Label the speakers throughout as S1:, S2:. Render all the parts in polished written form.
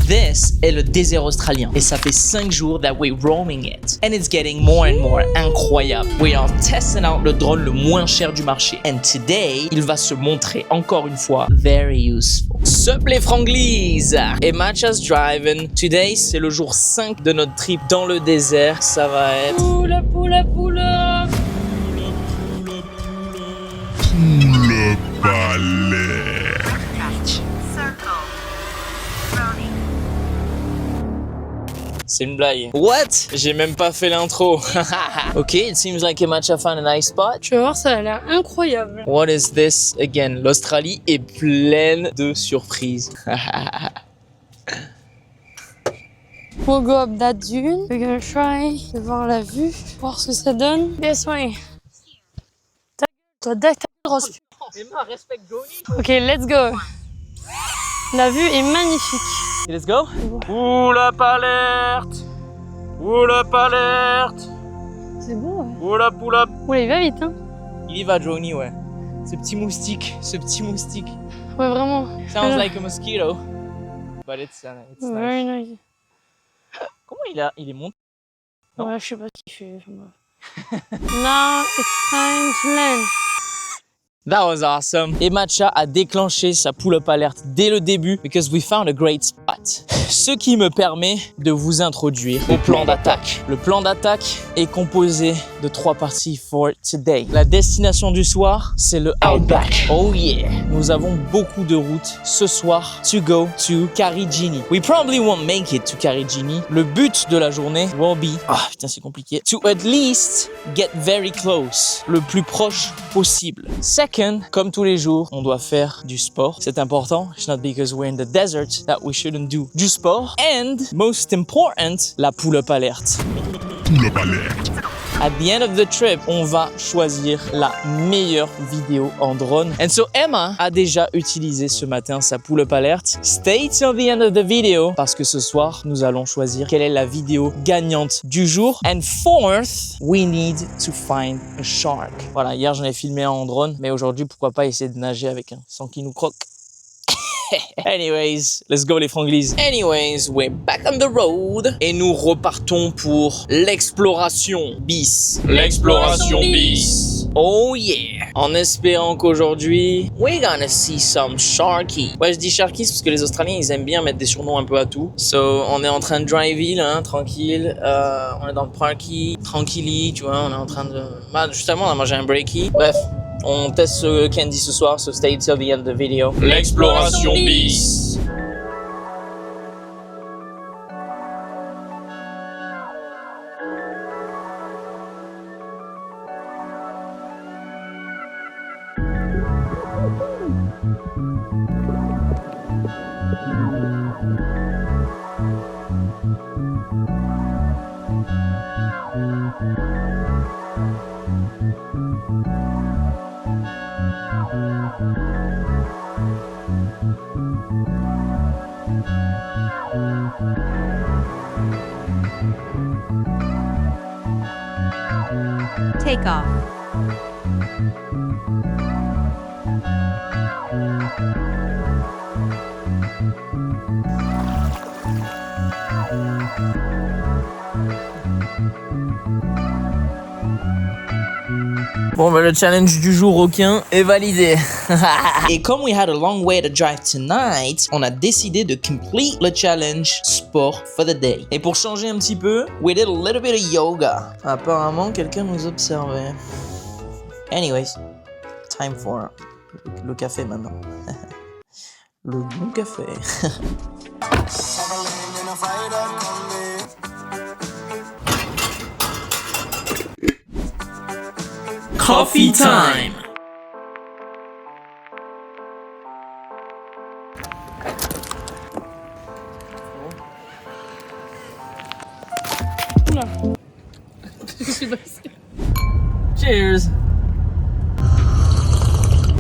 S1: This est le désert australien et ça fait 5 jours that we're roaming it. And it's getting more and more incroyable. We are testing out le drone le moins cher du marché. And today, il va se montrer encore une fois very useful. Sup les franglies! Et Matcha's driving. Today, c'est le jour 5 de notre trip dans le désert. Ça va être...
S2: Poula, poula, poula.
S3: Le palais.
S1: C'est une blague. What? J'ai même pas fait l'intro. Ok, it seems like Matcha found a nice spot.
S2: Tu vas voir, ça a l'air incroyable.
S1: What is this again? L'Australie est pleine de surprises.
S2: We'll go up that dune. We're gonna try de voir la vue, voir ce que ça donne. This way. Ta grosse.
S1: Emma, respecte Johnny.
S2: Ok, let's go. La vue est magnifique.
S1: Let's go. Pull up alert. Pull up alert.
S2: C'est beau, ouais.
S1: Pull up, pull up.
S2: Ouais, il va vite, hein.
S1: Il y va, Johnny, ouais. Ce petit moustique.
S2: Ouais, vraiment.
S1: Sounds like a mosquito. But it's nice.
S2: Very nice.
S1: Comment il est monté? Non.
S2: Ouais, je sais pas ce qu'il fait. Now it's time to land.
S1: That was awesome. Et Matcha a déclenché sa pull-up alert dès le début because we found a great spot. Ce qui me permet de vous introduire au plan d'attaque. Le plan d'attaque est composé de 3 parties for today. La destination du soir, c'est le Outback. Oh yeah! Nous avons beaucoup de routes ce soir to go to Karijini. We probably won't make it to Karijini. Le but de la journée will be, putain c'est compliqué, to at least get very close, le plus proche possible. Second, comme tous les jours, on doit faire du sport. C'est important. It's not because we're in the desert that we shouldn't do du sport. And most important, la pull-up alert.
S3: Pull-up alert.
S1: At the end of the trip, on va choisir la meilleure vidéo en drone. And so Emma a déjà utilisé ce matin sa pull-up alert. Stay till the end of the video parce que ce soir, nous allons choisir quelle est la vidéo gagnante du jour. And fourth, we need to find a shark. Voilà, hier j'en ai filmé un en drone, mais aujourd'hui, pourquoi pas essayer de nager avec un sans qu'il nous croque. Anyways, let's go les franglies. Anyways, we're back on the road et nous repartons pour l'exploration bis.
S3: L'exploration bis.
S1: Oh yeah! En espérant qu'aujourd'hui, we're gonna see some sharkies. Ouais, je dis sharkies parce que les Australiens, ils aiment bien mettre des surnoms un peu à tout. So, on est en train de drive là, hein, tranquille. On est dans le parky, tranquilly, tu vois, on est en train de... Bah, justement, on a mangé un breaky. Bref. On teste ce candy ce soir, so stay till the end of the video.
S3: L'exploration bis.
S4: Take off.
S1: Bon, bah, le challenge du jour requin est validé. Et comme we had a long way to drive tonight, on a décidé de complete le challenge sport for the day. Et pour changer un petit peu, we did a little bit of yoga. Apparemment, quelqu'un nous observait. Anyways, time for le café maintenant. Le bon café. Coffee time!
S2: Oula.
S1: Cheers!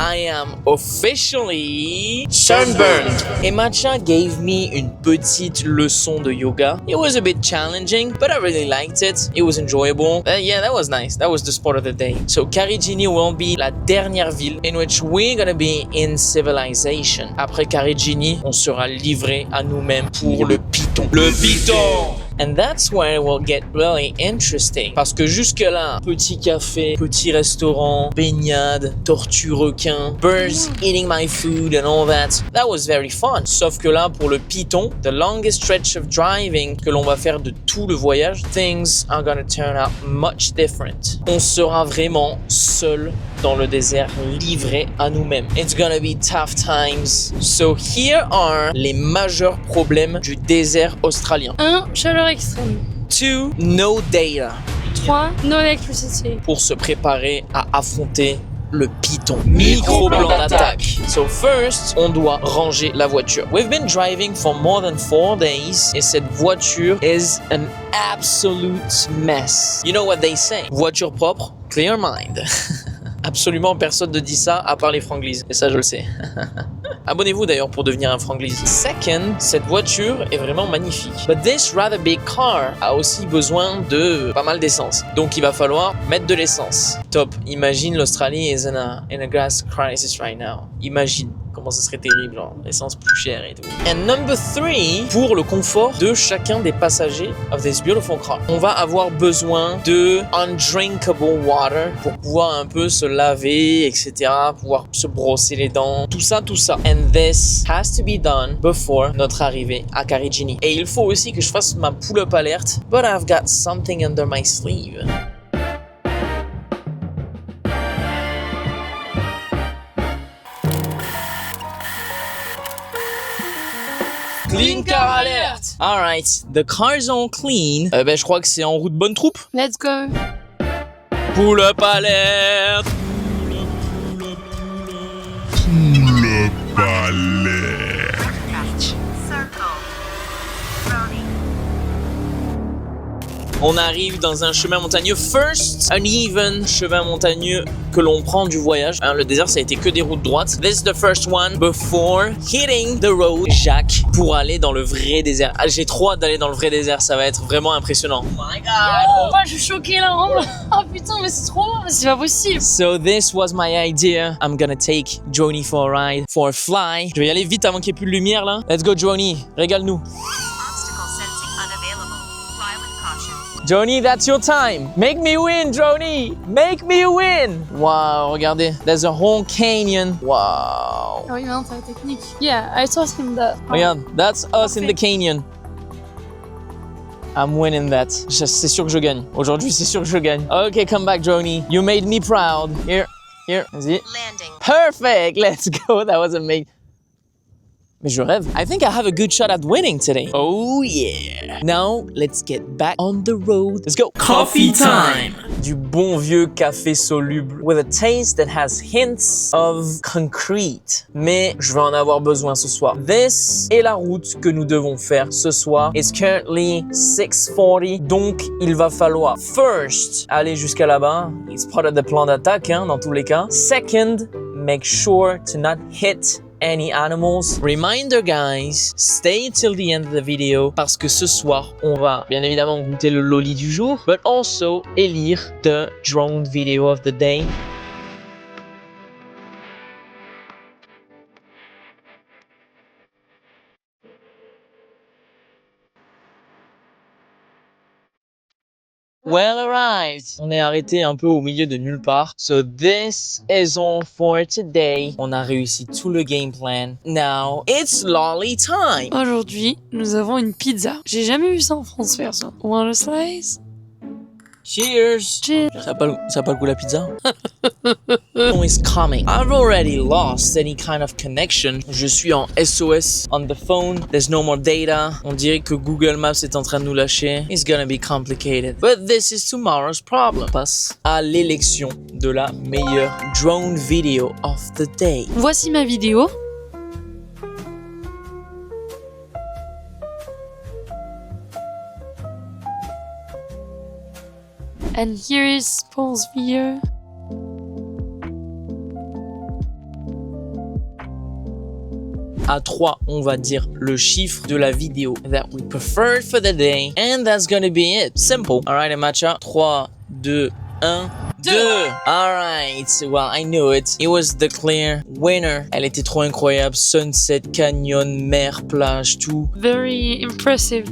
S1: I am officially sunburned. Et Matcha gave me une petite leçon de yoga. It was a bit challenging, but I really liked it. It was enjoyable. Yeah, that was nice. That was the sport of the day. So Karijini will be la dernière ville in which we're gonna be in civilization. Après Karijini, on sera livré à nous-mêmes pour le Python. Le Python! And that's where it will get really interesting. Parce que jusque-là, petit café, petit restaurant, baignade, tortue requin, birds eating my food and all that, that was very fun. Sauf que là, pour le Python, the longest stretch of driving que l'on va faire de tout le voyage, things are gonna turn out much different. On sera vraiment seul dans le désert, livré à nous-mêmes. It's gonna be tough times. So here are les majeurs problèmes du désert australien.
S2: 1. Chaleur extrême.
S1: 2. No data.
S2: 3. No electricity.
S1: Pour se préparer à affronter le Python. Micro-plan d'attaque. So first, on doit ranger la voiture. We've been driving for more than 4 days et cette voiture is an absolute mess. You know what they say? Voiture propre, clear mind. Absolument personne ne dit ça à part les franglises. Et ça, je le sais. Abonnez-vous d'ailleurs pour devenir un franglise. Second, cette voiture est vraiment magnifique. But this rather big car a aussi besoin de pas mal d'essence. Donc il va falloir mettre de l'essence. Top. Imagine l'Australie is in a gas crisis right now. Imagine comment ce serait terrible, genre l'essence plus chère et tout. And number 3, pour le confort de chacun des passagers of this beautiful car, on va avoir besoin de undrinkable water pour pouvoir un peu se laver, etc., pouvoir se brosser les dents, tout ça. And this has to be done before notre arrivée à Karijini. Et il faut aussi que je fasse ma pull-up alerte, but I've got something under my sleeve. Clean car alert! Alright, the car's all clean. Je crois que c'est en route bonne troupe.
S2: Let's go.
S1: Pull up alert!
S3: Pull up alert.
S4: Circle. Running.
S1: On arrive dans un chemin montagneux. First, uneven chemin montagneux que l'on prend du voyage. Le désert, ça a été que des routes droites. This is the first one before hitting the road, Jacques, pour aller dans le vrai désert. J'ai trop hâte d'aller dans le vrai désert. Ça va être vraiment impressionnant. Oh my God!
S2: Oh, je suis choquée là. Oh putain, mais c'est trop long. C'est pas possible.
S1: So this was my idea. I'm gonna take Joni for a ride, for a fly. Je vais y aller vite avant qu'il n'y ait plus de lumière là. Let's go Joni, régale-nous.
S4: Obstacle sensing unavailable. Fly with caution.
S1: Joni, that's your time. Make me win, Joni. Make me win. Wow, regardez. There's a whole canyon. Wow.
S2: Ah oui, non, c'est la technique. Yeah, I taught him that.
S1: Regarde, that's us in the canyon. I'm winning that. C'est sûr que je gagne. Aujourd'hui, c'est sûr que je gagne. Okay, come back, Joni. You made me proud. Here, vas-y.
S4: Landing.
S1: Perfect. Let's go. That was amazing. Mais je rêve. I think I have a good shot at winning today. Oh yeah. Now, let's get back on the road. Let's go. Coffee time. Du bon vieux café soluble with a taste that has hints of concrete. Mais je vais en avoir besoin ce soir. This est la route que nous devons faire ce soir. It's currently 6:40. Donc, il va falloir first aller jusqu'à là-bas. It's part of the plan d'attaque, hein, dans tous les cas. Second, make sure to not hit any animals. Reminder guys, stay till the end of the video parce que ce soir, on va bien évidemment goûter le loli du jour, but also élire the drone video of the day. Well arrived. On est arrêté un peu au milieu de nulle part. So this is all for today. On a réussi tout le game plan. Now it's lolly time.
S2: Aujourd'hui, nous avons une pizza. J'ai jamais vu ça en France faire ça. Want a slice?
S1: Cheers.
S2: Cheers.
S1: Ça a pas le goût la pizza? No, it's coming. I've already lost any kind of connection. Je suis en SOS on the phone. There's no more data. On dirait que Google Maps est en train de nous lâcher. It's gonna be complicated. But this is tomorrow's problem. Passe à l'élection de la meilleure drone video of the day.
S2: Voici ma vidéo. And here is Paul's video.
S1: À 3, on va dire le chiffre de la vidéo that we preferred for the day. And that's gonna be it. Simple. Alright, Emacha. 3, 2, 1. 2. Alright. Well, I knew it. It was the clear winner. Elle était trop incroyable. Sunset, canyon, mer, plage, tout.
S2: Very impressive.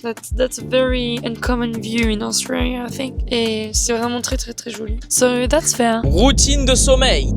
S2: That's a very uncommon view in Australia, I think. Et c'est vraiment très très très joli. So that's fair.
S1: Routine de sommeil.